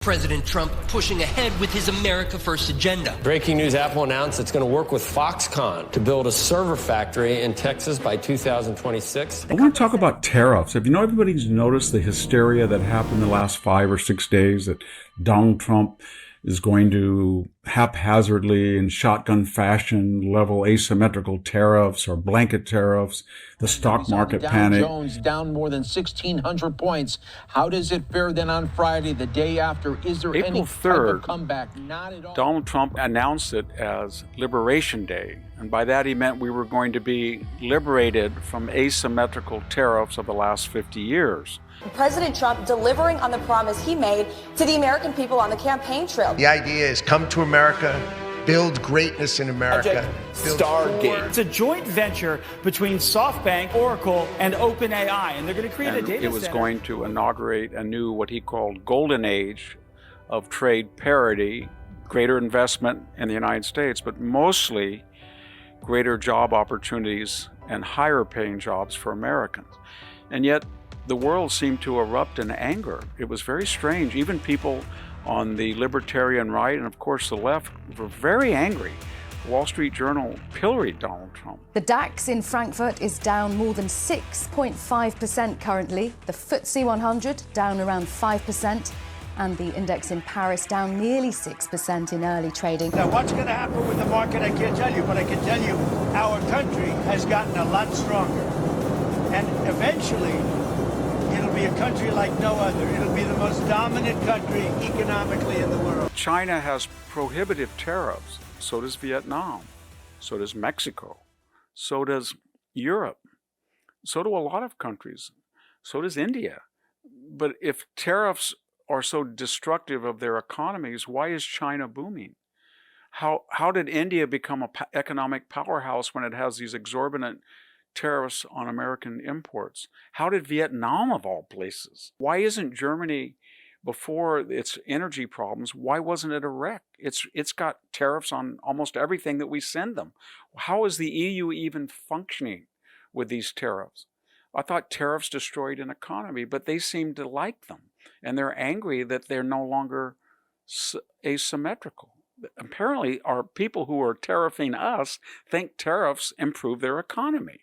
President Trump pushing ahead with his America First agenda. Breaking news, Apple announced it's going to work with Foxconn to build a server factory in Texas by 2026. I want to talk about tariffs. Have you know everybody's noticed the hysteria that happened the last 5 or 6 days that Donald Trump is going to haphazardly in shotgun fashion level asymmetrical tariffs or blanket tariffs, the stock market panic. Dow Jones down more than 1,600 points. How does it fare then on Friday, the day after? Is there April any 3rd, type of comeback? Not at all. Donald Trump announced it as Liberation Day. And by that he meant we were going to be liberated from asymmetrical tariffs of the last 50 years. President Trump delivering on the promise he made to the American people on the campaign trail. The idea is come to America, build greatness in America. Stargate. It's a joint venture between SoftBank, Oracle, and OpenAI, and they're going to create a data center. It was going to inaugurate a new, what he called, golden age of trade parity, greater investment in the United States, but mostly greater job opportunities and higher paying jobs for Americans. And yet, the world seemed to erupt in anger. It was very strange. Even people on the libertarian right and, of course, the left were very angry. Wall Street Journal pilloried Donald Trump. The DAX in Frankfurt is down more than 6.5% currently. The FTSE 100 down around 5%. And the index in Paris down nearly 6% in early trading. Now, what's going to happen with the market, I can't tell you, but I can tell you our country has gotten a lot stronger. And eventually, it'll be a country like no other. It'll be the most dominant country economically in the world. China has prohibitive tariffs. So does Vietnam. So does Mexico. So does Europe. So do a lot of countries. So does India. But if tariffs are so destructive of their economies, why is China booming? How did India become an economic powerhouse when it has these exorbitant tariffs on American imports? How did Vietnam, of all places? Why isn't Germany, before its energy problems, why wasn't it a wreck? It's got tariffs on almost everything that we send them. How is the EU even functioning with these tariffs? I thought tariffs destroyed an economy, but they seem to like them. And they're angry that they're no longer asymmetrical. Apparently, our people who are tariffing us think tariffs improve their economy.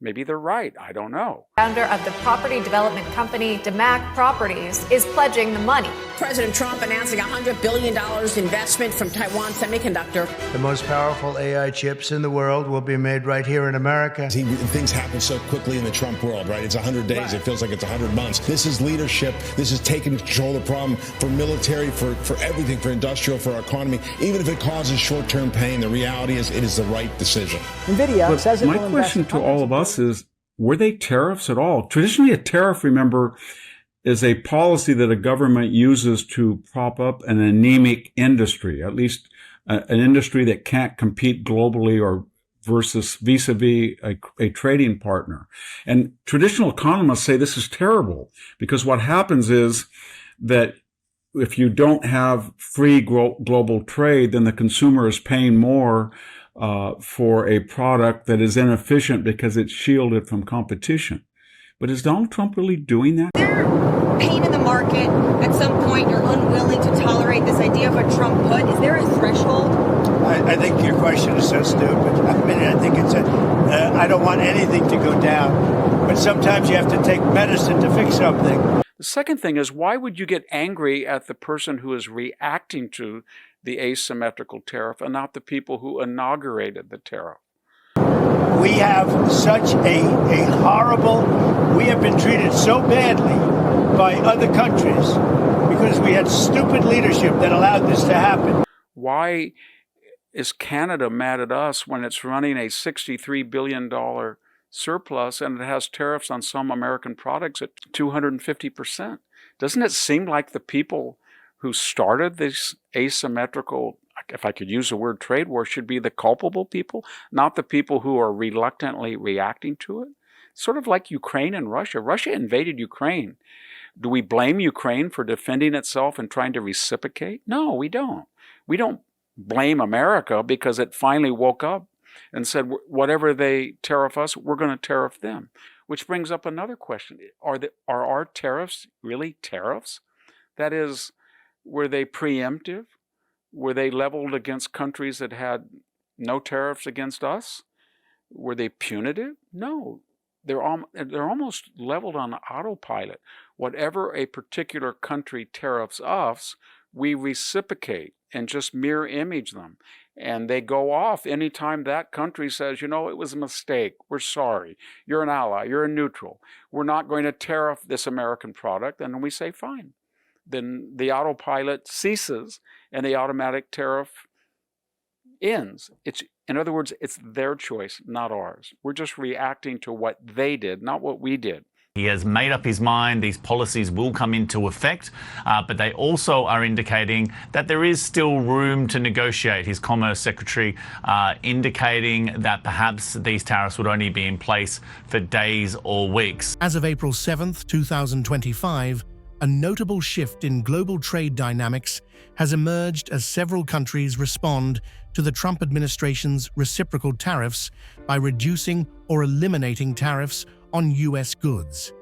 Maybe they're right. I don't know. Founder of the property development company DeMac Properties is pledging the money. President Trump announcing $100 billion investment from Taiwan Semiconductor. The most powerful AI chips in the world will be made right here in America. Things happen so quickly in the Trump world, right? It's 100 days. Right. It feels like it's 100 months. This is leadership. This is taking control of the problem for military, for everything, for industrial, for our economy. Even if it causes short-term pain, the reality is it is the right decision. NVIDIA says it will invest. My question to all of us is, were they tariffs at all? Traditionally, a tariff, remember, is a policy that a government uses to prop up an anemic industry, at least an industry that can't compete globally or vis-a-vis a trading partner. And traditional economists say this is terrible because what happens is that if you don't have free global trade, then the consumer is paying more for a product that is inefficient because it's shielded from competition. But is Donald Trump really doing that? There pain in the market. At some point, you're unwilling to tolerate this idea of a Trump put. Is there a threshold? I think your question is so stupid. I think it's I don't want anything to go down. But sometimes you have to take medicine to fix something. The second thing is, why would you get angry at the person who is reacting to the asymmetrical tariff and not the people who inaugurated the tariff? We have such a horrible, we have been treated so badly by other countries because we had stupid leadership that allowed this to happen. Why is Canada mad at us when it's running a $63 billion surplus and it has tariffs on some American products at 250%? Doesn't it seem like the people who started this asymmetrical, if I could use the word trade war, should be the culpable people, not the people who are reluctantly reacting to it? Sort of like Ukraine and Russia. Russia invaded Ukraine. Do we blame Ukraine for defending itself and trying to reciprocate? No, we don't. We don't blame America because it finally woke up and said, whatever they tariff us, we're going to tariff them. Which brings up another question. Are our tariffs really tariffs? That is, Were they preemptive? Were they leveled against countries that had no tariffs against us? Were they punitive? No. They're almost leveled on autopilot. Whatever a particular country tariffs us, we reciprocate and just mirror image them. And they go off anytime that country says, you know, it was a mistake. We're sorry. You're an ally. You're a neutral. We're not going to tariff this American product. And we say, fine. Then the autopilot ceases and the automatic tariff ends. In other words, it's their choice, not ours. We're just reacting to what they did, not what we did. He has made up his mind. These policies will come into effect, but they also are indicating that there is still room to negotiate. His Commerce Secretary indicating that perhaps these tariffs would only be in place for days or weeks. As of April 7th, 2025, a notable shift in global trade dynamics has emerged as several countries respond to the Trump administration's reciprocal tariffs by reducing or eliminating tariffs on U.S. goods.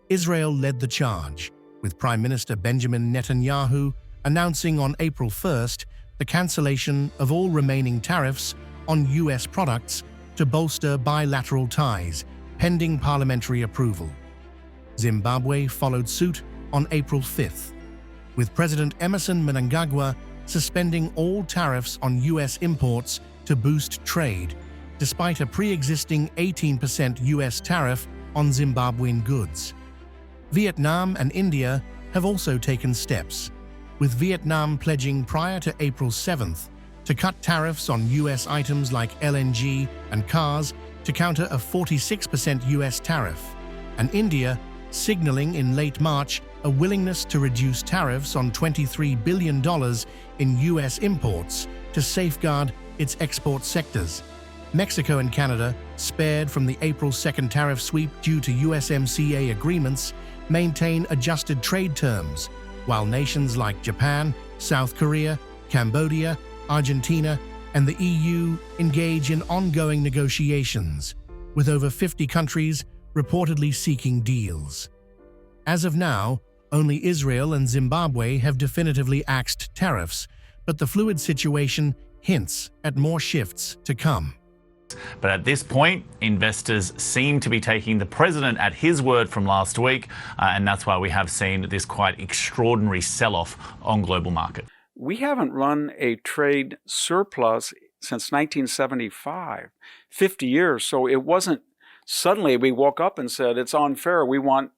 Israel led the charge, with Prime Minister Benjamin Netanyahu announcing on April 1st the cancellation of all remaining tariffs on U.S. products to bolster bilateral ties, pending parliamentary approval. Zimbabwe followed suit on April 5th, with President Emmerson Mnangagwa suspending all tariffs on U.S. imports to boost trade, despite a pre-existing 18% U.S. tariff on Zimbabwean goods. Vietnam and India have also taken steps, with Vietnam pledging prior to April 7th to cut tariffs on U.S. items like LNG and cars to counter a 46% U.S. tariff, and India signaling in late March a willingness to reduce tariffs on $23 billion in U.S. imports to safeguard its export sectors. Mexico and Canada, spared from the April 2nd tariff sweep due to USMCA agreements, maintain adjusted trade terms, while nations like Japan, South Korea, Cambodia, Argentina, and the EU engage in ongoing negotiations, with over 50 countries reportedly seeking deals. As of now, only Israel and Zimbabwe have definitively axed tariffs, but the fluid situation hints at more shifts to come. But at this point, investors seem to be taking the president at his word from last week, and that's why we have seen this quite extraordinary sell-off on global market. We haven't run a trade surplus since 1975, 50 years. So it wasn't suddenly we woke up and said, it's unfair, we want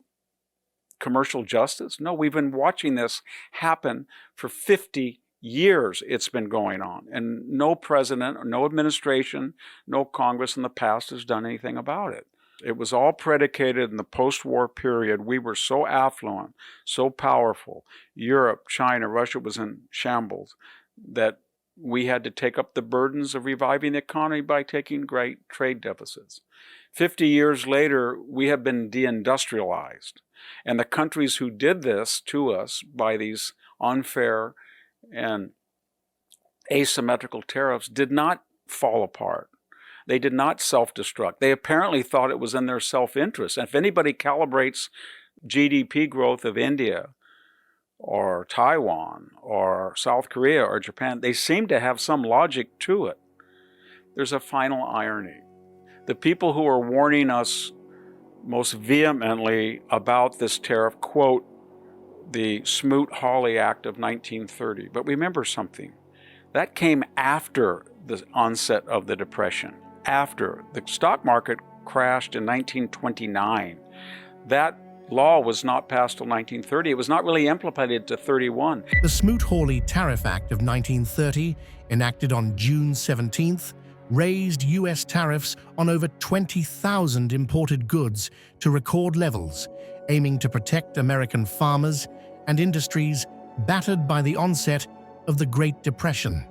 commercial justice. No, we've been watching this happen for 50 years. It's been going on. And no president, or no administration, no Congress in the past has done anything about it. It was all predicated in the post-war period. We were so affluent, so powerful. Europe, China, Russia was in shambles that we had to take up the burdens of reviving the economy by taking great trade deficits. 50 years later, we have been deindustrialized. And the countries who did this to us by these unfair and asymmetrical tariffs did not fall apart. They did not self-destruct. They apparently thought it was in their self-interest. And if anybody calibrates GDP growth of India or Taiwan or South Korea or Japan, they seem to have some logic to it. There's a final irony. The people who are warning us most vehemently about this tariff quote the Smoot-Hawley Act of 1930. But remember something. That came after the onset of the Depression. After the stock market crashed in 1929. That law was not passed till 1930. It was not really implemented to 31. The Smoot-Hawley Tariff Act of 1930, enacted on June 17th, raised U.S. tariffs on over 20,000 imported goods to record levels, aiming to protect American farmers and industries battered by the onset of the Great Depression.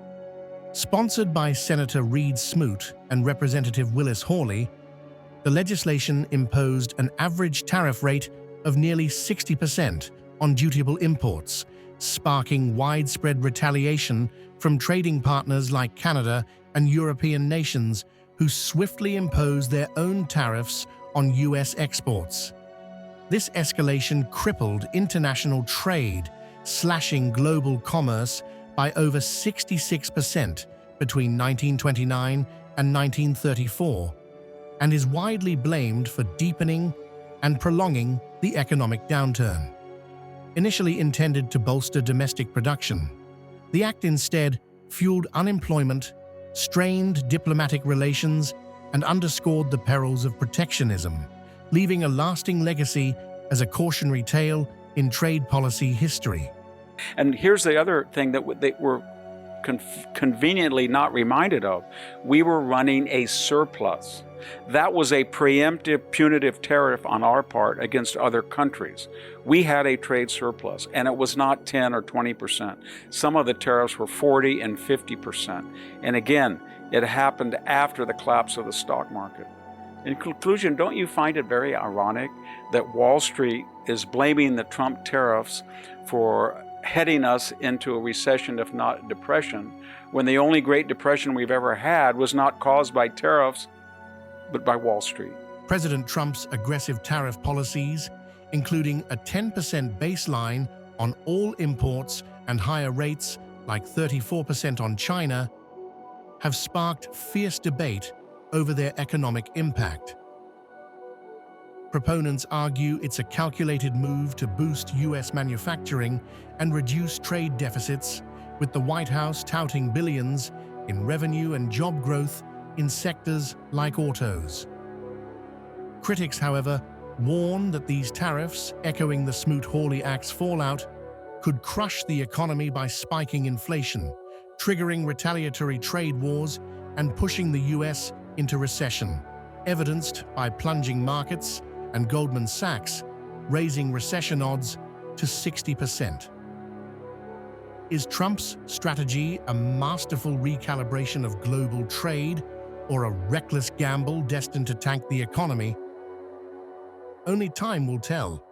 Sponsored by Senator Reed Smoot and Representative Willis Hawley, the legislation imposed an average tariff rate of nearly 60% on dutiable imports, sparking widespread retaliation from trading partners like Canada and European nations who swiftly imposed their own tariffs on U.S. exports. This escalation crippled international trade, slashing global commerce by over 66% between 1929 and 1934, and is widely blamed for deepening and prolonging the economic downturn. Initially intended to bolster domestic production, the act instead fueled unemployment, strained diplomatic relations, and underscored the perils of protectionism, leaving a lasting legacy as a cautionary tale in trade policy history. And here's the other thing that they were conveniently not reminded of. We were running a surplus. That was a preemptive punitive tariff on our part against other countries. We had a trade surplus, and it was not 10 or 20%. Some of the tariffs were 40 and 50%. And again, it happened after the collapse of the stock market. In conclusion, don't you find it very ironic that Wall Street is blaming the Trump tariffs for heading us into a recession, if not a depression, when the only Great Depression we've ever had was not caused by tariffs, but by Wall Street? President Trump's aggressive tariff policies, including a 10% baseline on all imports and higher rates like 34% on China, have sparked fierce debate over their economic impact. Proponents argue it's a calculated move to boost U.S. manufacturing and reduce trade deficits, with the White House touting billions in revenue and job growth in sectors like autos. Critics, however, warn that these tariffs, echoing the Smoot-Hawley Act's fallout, could crush the economy by spiking inflation, triggering retaliatory trade wars and pushing the U.S. into recession, evidenced by plunging markets and Goldman Sachs raising recession odds to 60%. Is Trump's strategy a masterful recalibration of global trade or a reckless gamble destined to tank the economy? Only time will tell.